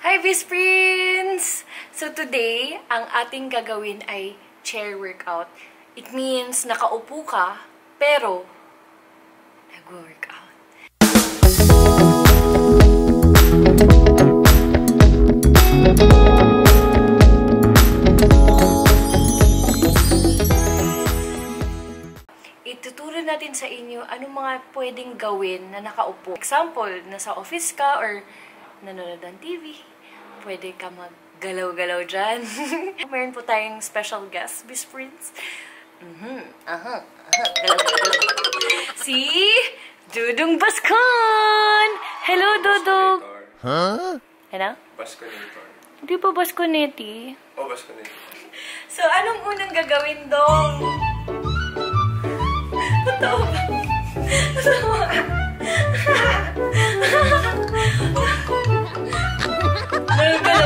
Hi, Best Friends! So today, ang ating gagawin ay chair workout. It means nakaupo ka, pero nag-workout. Ituturo natin sa inyo anong mga pwedeng gawin na nakaupo. Example, nasa office ka or nanonood ng TV. Pwede ka maggalaw-galaw dyan. Meron po tayong special guest, Best Friends. Galaw-galaw. Si Dudong Bascon! Hello, Dudong! Huh? Ano? Basconator. Hindi pa Basconeti. Oh, Basconator. So, anong unang gagawin, Dong? Totoo ba? Totoo ba?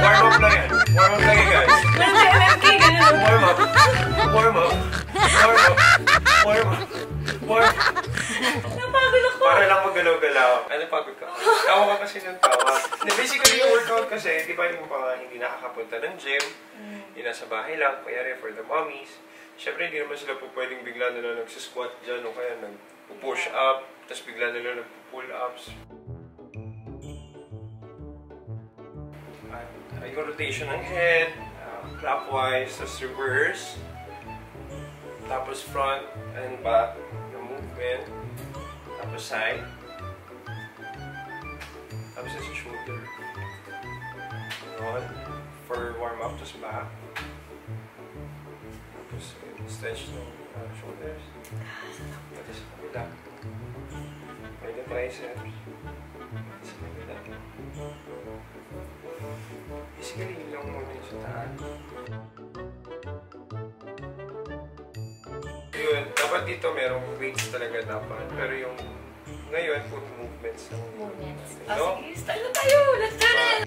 Warm up lang yan. Warm up lang yan, guys. Warm up. Warm up. Warm up. Warm up. Warm up. Napagod ako. Para lang maggalaw-galaw. Ano, pagod ka? Tawa ka kasi ng tawa. Basically, yung workout kasi, di ba yung mga hindi nakakapunta ng gym, yung nasa bahay lang, kaya for the mommies. Siyempre, hindi naman sila po pwedeng bigla nila nagsisquat dyan o kaya nag-push up, tapos bigla nila nag-pull ups. Yung rotation ng head, clockwise, tapos reverse, tapos front and back, yung movement, tapos side, tapos sa shoulder. Yun, for warm up, tapos back. Tapos stretch ng shoulders. Tapos sa kabila. Pwede triceps. Tapos sa kabila. Basically, yun lang muna yung sa taas. Yun, dapat dito merong weights talaga dapat. Pero yung ngayon, puro movements lang. Movements. No? Sige, style na tayo! Let's do it!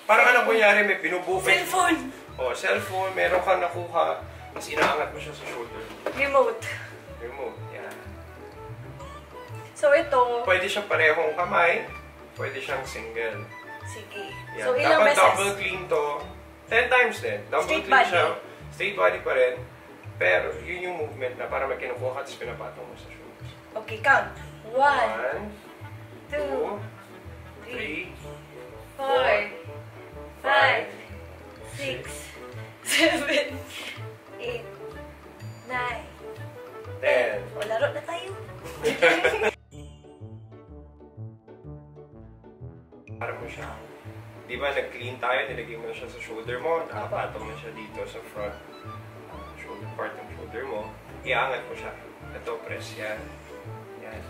Parang alam kunyari may binubufet. Cellphone! O, cellphone, meron kang nakuha, mas inaangat mo siya sa shoulder. Remote. Remote, yan. So ito, Pwede siyang parehong kamay, pwede siyang single. sige. Yan. So ilang Dapat beses? double clean to. 10 times din. Double Straight clean body. siya. Straight body pa rin. Pero yun yung movement na para may kinukuha ka tapos pinapatong mo sa shoulders. Okay, count. 1, 2, 2, 3, 4, 5, 6, 7, 8, 9, 10. O, laro na tayo. Para mo siya. Di ba nag-clean tayo, nilagay mo na siya sa shoulder mo, nakapatong na siya dito sa front shoulder part ng shoulder mo. Iangat mo siya. Ito, press yan. Yan.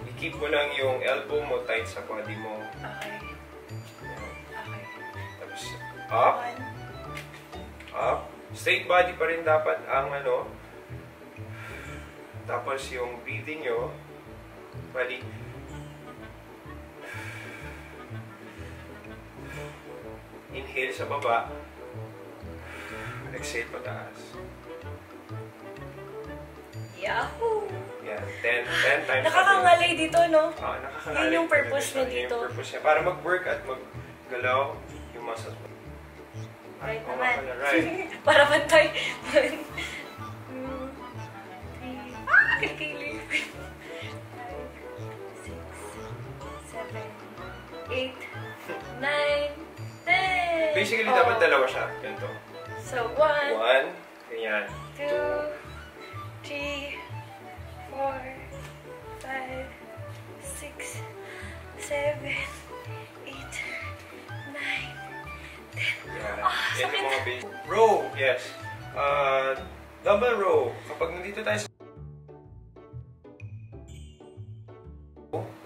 I-keep mo lang yung elbow mo tight sa body mo. Okay. Yan. Okay. Tapos, up, 1, up. Straight body pa rin dapat ang ano. Tapos yung breathing nyo, bali, inhale sa baba, exhale pataas. Yahoo! Yan, 10 times. Nakakangalay dito, no? Nakakangalay. Yun yung purpose niya Yun dito. yung purpose niya. Para mag-work at maggalaw yung muscles mo. Right Oo naman. pala, right. Para pantay. 1, 2, 3, kikilig. 5, 6, 7, 8, 9, 10. Basically, dapat dalawa siya. Ganito. So, 1, 1, ganyan. 2, 3, 4, 5, 6, 7, 8, 9, 10. Yan. Ah, Yan sakit. yung mga basic. Row, yes. Double row. Kapag nandito tayo sa...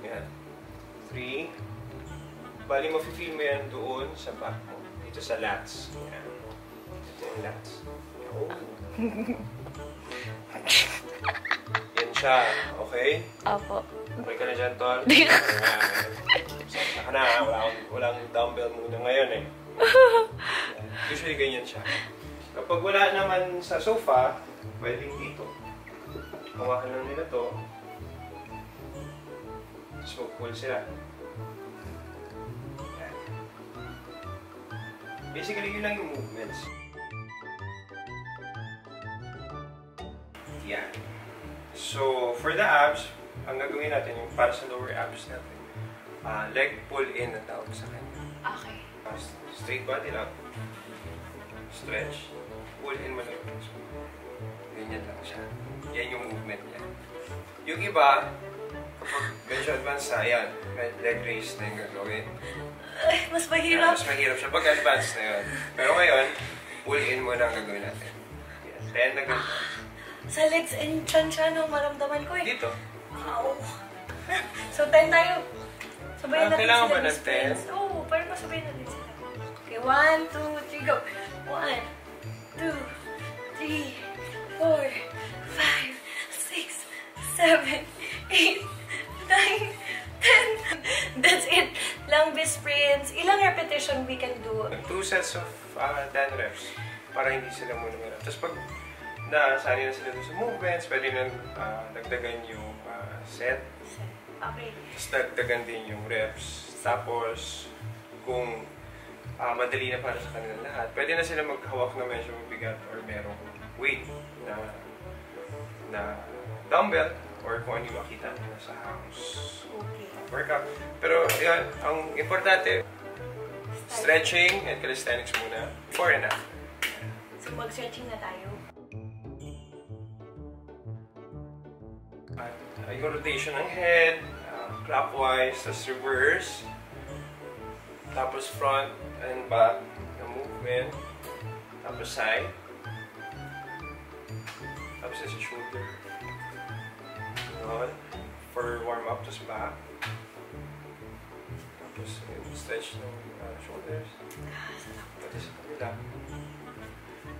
Yan. 3. Bali mo, feel mo yan doon sa back mo. Dito sa lats. Yan. Ito yung lats. Oh. Yan siya. Okay? Opo. Okay ka na dyan, Tol? Saka na, walang dumbbell muna ngayon eh. Usually ganyan siya. Kapag wala naman sa sofa, pwedeng dito. Hawakan lang nila to. Tapos mag-pull sila. Yan. Basically, yun lang yung movements. Yan. So, for the abs, ang gagawin natin yung para sa lower abs natin. Leg pull-in na tawag sa kanya. Okay. Straight body lang. Stretch. Pull-in mo lang. Ganyan lang siya. Yan yung movement niya. Yung iba, kapag medyo advanced na, yan. Leg raise na yung gagawin. Ay, mas mahirap. Mas mahirap siya pag advanced na yun. Pero ngayon, pull-in mo na ang gagawin natin. Yan. 10 na ganito. Sa legs and chan siya, no, maramdaman ko eh. Dito. Ow. So, 10 tayo. Sabayin natin kailangan sila. ba ng 10? Oo, para masabayin natin sila. Okay, 1, 2, 3, go. 1, 2, 3, 4, 5, 6, 7, 8, 9, 10. That's it. Lang sprints. Ilang repetition we can do? 2 sets of 10 reps para hindi sila muna mahirap. Tapos pag nasanay na sila sa movements, pwede na dagdagan yung set. Okay. Tapos dagdagan din yung reps. Tapos, kung madali na para sa kanilang lahat, pwede na sila maghawak na medyo mabigat or merong weight na dumbbell or kung ano yung makita nila sa house. Okay. Workout. Pero yun, ang importante, stretching and calisthenics muna before and after. So, mag-stretching na tayo. Yung rotation ng head, clockwise, tapos reverse, tapos front and back na movement, tapos side, tapos sa shoulder. Yun. For warm up, tapos back. Tapos stretch ng shoulders. Tapos sa kabila.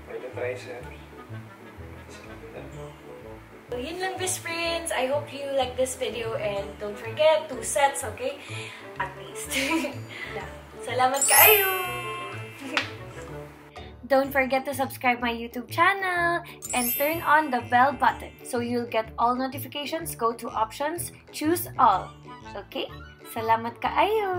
May na triceps. Sa kabila. So, yun lang, best friends. I hope you like this video and don't forget 2 sets, okay? At least. Salamat kayo! Don't forget to subscribe my YouTube channel and turn on the bell button so you'll get all notifications. Go to options, choose all. Okay? Salamat kayo!